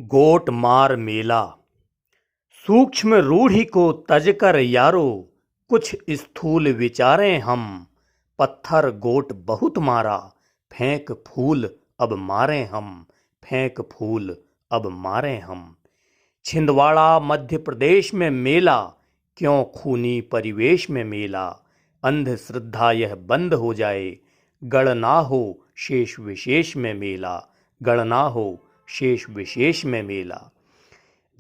गोट मार मेला। सूक्ष्म रूढ़ि को तजकर यारो, कुछ स्थूल विचारें हम। पत्थर गोट बहुत मारा, फेंक फूल अब मारें हम। फेंक फूल अब मारें हम। छिंदवाड़ा मध्य प्रदेश में मेला, क्यों खूनी परिवेश में मेला। अंधश्रद्धा यह बंद हो जाए, गणना हो शेष विशेष में मेला। गणना हो शेष विशेष में मेला।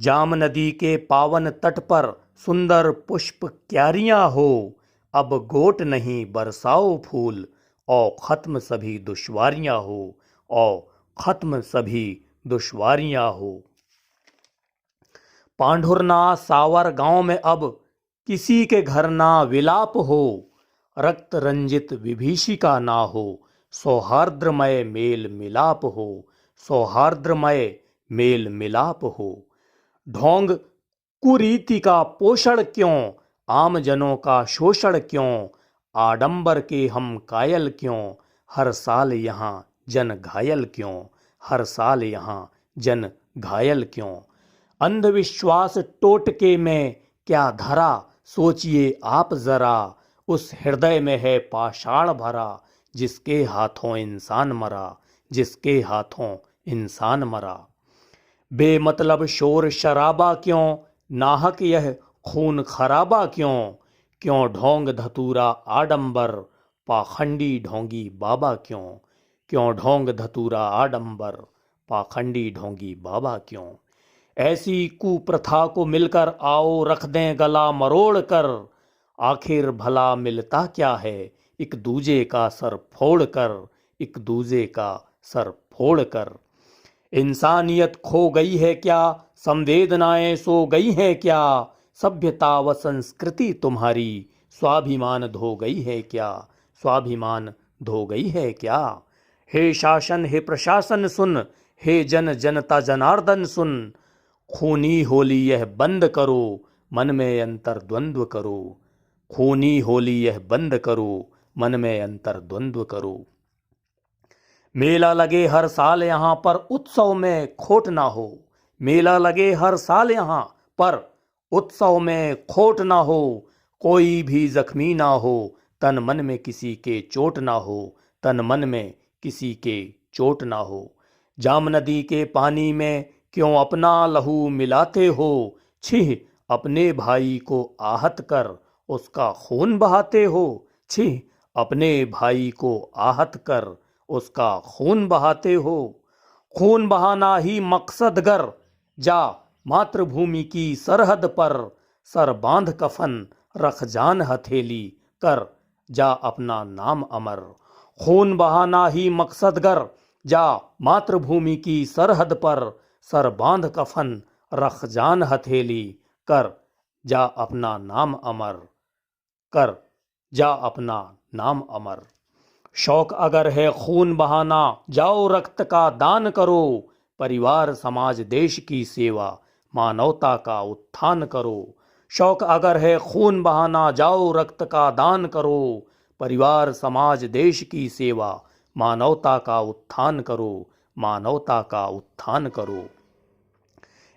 जाम नदी के पावन तट पर सुंदर पुष्प क्यारियां हो। अब गोट नहीं बरसाओ फूल, और खत्म सभी दुश्वारियां हो। और खत्म सभी दुश्वारियां हो। पांढुरना सावर गांव में अब किसी के घर ना विलाप हो। रक्त रंजित विभीषिका ना हो, सौहार्द्रमय मेल मिलाप हो। सौहार्द्रमय मेल मिलाप हो। ढोंग कुरीति का पोषण क्यों, आम जनों का शोषण क्यों। आडंबर के हम कायल क्यों, हर साल यहाँ जन घायल क्यों। हर साल यहाँ जन घायल क्यों। अंधविश्वास टोटके में क्या धरा, सोचिए आप जरा। उस हृदय में है पाषाण भरा, जिसके हाथों इंसान मरा। जिसके हाथों इंसान मरा। बेमतलब शोर शराबा क्यों, नाहक यह खून खराबा क्यों। क्यों ढोंग धतूरा आडंबर, पाखंडी ढोंगी बाबा क्यों। क्यों ढोंग धतूरा आडंबर, पाखंडी ढोंगी बाबा क्यों। ऐसी कुप्रथा को मिलकर आओ रख दें गला मरोड़ कर। आखिर भला मिलता क्या है, एक दूजे का सर फोड़ कर। एक दूजे का सर फोड़ कर। इंसानियत खो गई है क्या, संवेदनाएं सो गई हैं क्या। सभ्यता व संस्कृति तुम्हारी स्वाभिमान धो गई है क्या। स्वाभिमान धो गई है क्या। हे शासन हे प्रशासन सुन, हे जन जनता जनार्दन सुन। खूनी होली यह बंद करो, मन में अंतर द्वंद्व करो। खूनी होली यह बंद करो, मन में अंतर द्वंद्व करो। मेला लगे हर साल यहाँ पर, उत्सव में खोट ना हो। मेला लगे हर साल यहाँ पर, उत्सव में खोट ना हो। कोई भी जख्मी ना हो, तन मन में किसी के चोट ना हो। तन मन में किसी के चोट ना हो। जाम नदी के पानी में क्यों अपना लहू मिलाते हो। छिह अपने भाई को आहत कर, उसका खून बहाते हो। छिह अपने भाई को आहत कर, उसका खून बहाते हो। खून बहाना ही मकसद गर, जा मातृभूमि की सरहद पर। सर बांध कफन रख जान हथेली कर, जा अपना नाम अमर। खून बहाना ही मकसद गर, जा मातृभूमि की सरहद पर। सर बांध कफन रख जान हथेली कर, जा अपना नाम अमर कर। जा अपना नाम अमर। शौक अगर है खून बहाना, जाओ रक्त का दान करो। परिवार समाज देश की सेवा, मानवता का उत्थान करो। शौक अगर है खून बहाना, जाओ रक्त का दान करो। परिवार समाज देश की सेवा, मानवता का उत्थान करो। मानवता का उत्थान करो।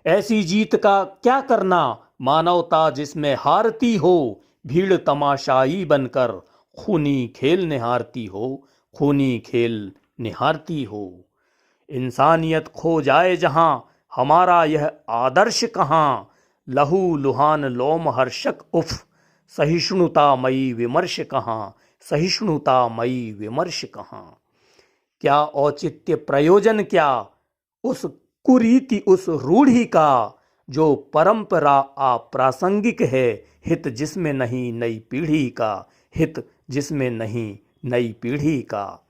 ऐसी जीत का क्या करना, मानवता जिसमें हारती हो। भीड़ तमाशाई बनकर खूनी खेल निहारती हो। खूनी खेल निहारती हो। इंसानियत खो जाए जहां, हमारा यह आदर्श कहां। लहू लुहान लोम हर्षक उफ, सहिष्णुतामयी विमर्श कहां। सहिष्णुतामयी विमर्श कहां। क्या औचित्य प्रयोजन क्या, उस कुरीति उस रूढ़ी का। जो परंपरा अप्रासंगिक है, हित जिसमें नहीं नई पीढ़ी का। हित जिसमें नहीं नई पीढ़ी का।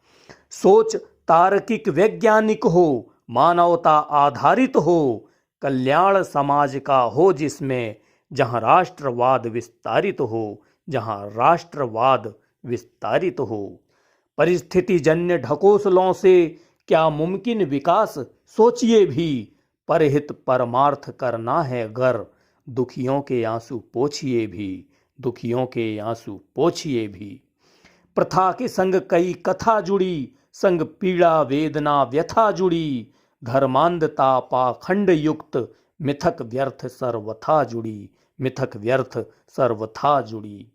सोच तार्किक वैज्ञानिक हो, मानवता आधारित हो। कल्याण समाज का हो जिसमें, जहां राष्ट्रवाद विस्तारित हो। जहां राष्ट्रवाद विस्तारित हो। परिस्थिति जन्य ढकोसलों से क्या मुमकिन विकास, सोचिए भी। परहित परमार्थ करना है गर, दुखियों के आंसू पोंछिए भी। दुखियों के आंसू पोंछिए भी। प्रथा के संग कई कथा जुड़ी, संग पीड़ा वेदना व्यथा जुड़ी। धर्मांधता पाखंड युक्त, मिथक व्यर्थ सर्वथा जुड़ी, मिथक व्यर्थ सर्वथा जुड़ी।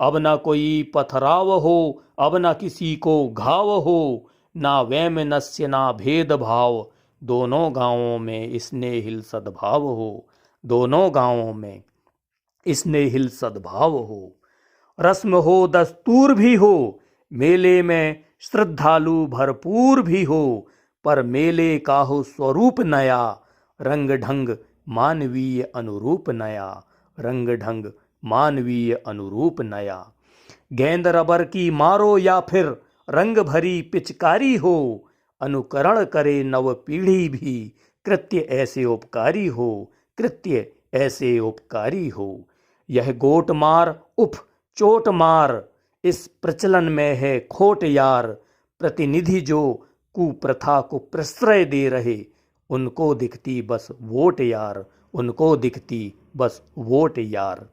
अब न कोई पथराव हो, अब न किसी को घाव हो, ना वैमनस्य ना भेदभाव, दोनों गांवों में स्नेहिल सद्भाव हो, दोनों गांवों में स्नेहिल सद्भाव हो। रस्म हो दस्तूर भी हो, मेले में श्रद्धालु भरपूर भी हो, पर मेले का हो स्वरूप नया, रंग ढंग मानवीय अनुरूप नया, रंग ढंग मानवीय अनुरूप नया। गेंद रबर की मारो या फिर रंग भरी पिचकारी हो, अनुकरण करे नव पीढ़ी भी, कृत्य ऐसे उपकारी हो, कृत्य ऐसे उपकारी हो। यह गोट मार उफ चोट मार, इस प्रचलन में है खोट यार, प्रतिनिधि जो कुप्रथा को प्रश्रय दे रहे, उनको दिखती बस वोट यार, उनको दिखती बस वोट यार।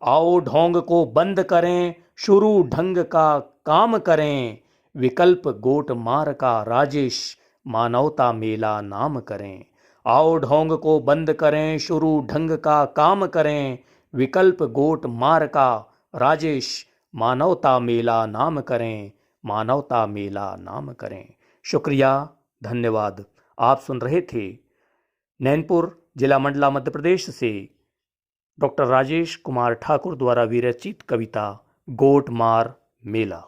आओ ढोंग को बंद करें, शुरू ढंग का काम करें, विकल्प गोट मार का राजेश, मानवता मेला नाम करें। आओ ढोंग को बंद करें, शुरू ढंग का काम करें, विकल्प गोट मार का राजेश, मानवता मेला नाम करें, मानवता मेला नाम करें। शुक्रिया, धन्यवाद। आप सुन रहे थे नैनपुर जिला मंडला मध्य प्रदेश से डॉक्टर राजेश कुमार ठाकुर द्वारा विरचित कविता गोट मार मेला।